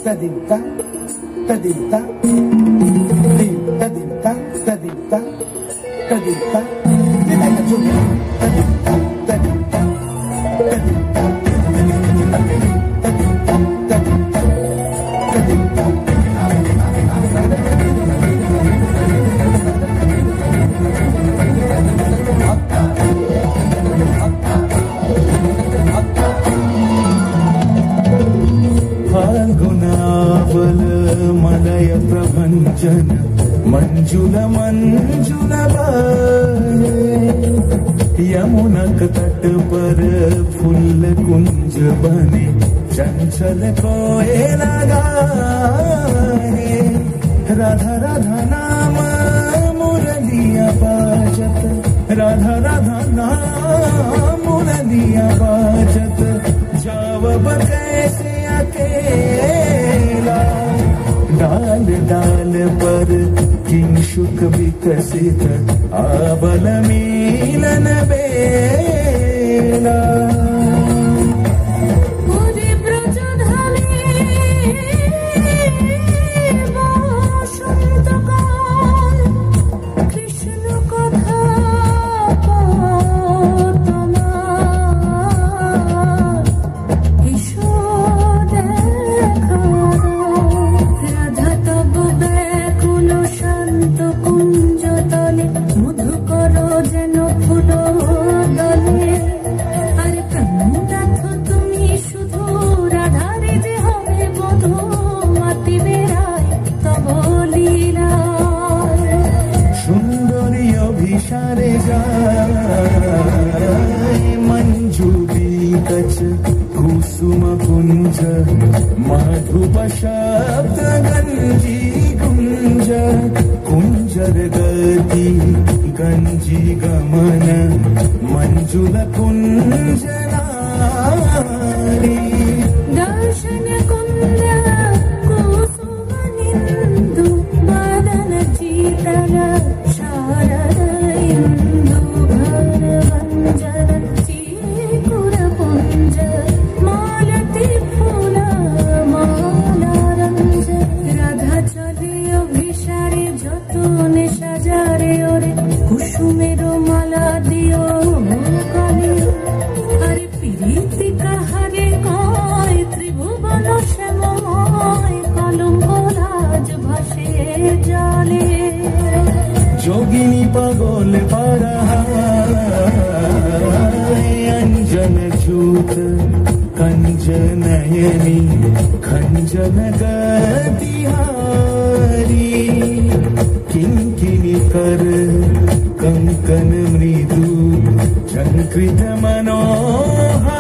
tadinta, tadinta, tadinta, tadinta, tadinta, tadinta, tadinta, tadinta, tadinta, फाल्गुनावल मलय प्रभंजन मंजुल मंजुल यमुनक तट पर फूल कुंज बने चंचल कोयला गाए राधा राधा नाम मुरलिया बाजत राधा राधा नाम मुरलिया बाजत जाव कैसे अकेला डाल डाल पर किंशुक विकसित आबल मीलन बेला कुसुम कुंज मधुप शब्द गंजी कुंज कुंजर गति गंजी गमन मंजुल कुंज नारी दर्शन कुंज कुसुम निंदु मदन चीतर शारद इंदु भर वंजन चीकुर पुंज मालती फूल माला रंज राधा चले अभिसारे যতনে সাজারে ওরে কুসুমের মালা দিও কালে আরে প্রীতি কাহারে কয় ত্রিভুবন শ্যামময় কলঙ্ক রাজ ভাসে জলে যোগিনী পাগল পারা अंजन झूठ कंजनयनी खंजन गतिहारी किंकिनी कर कंकन मृदु झंकृत मनोहर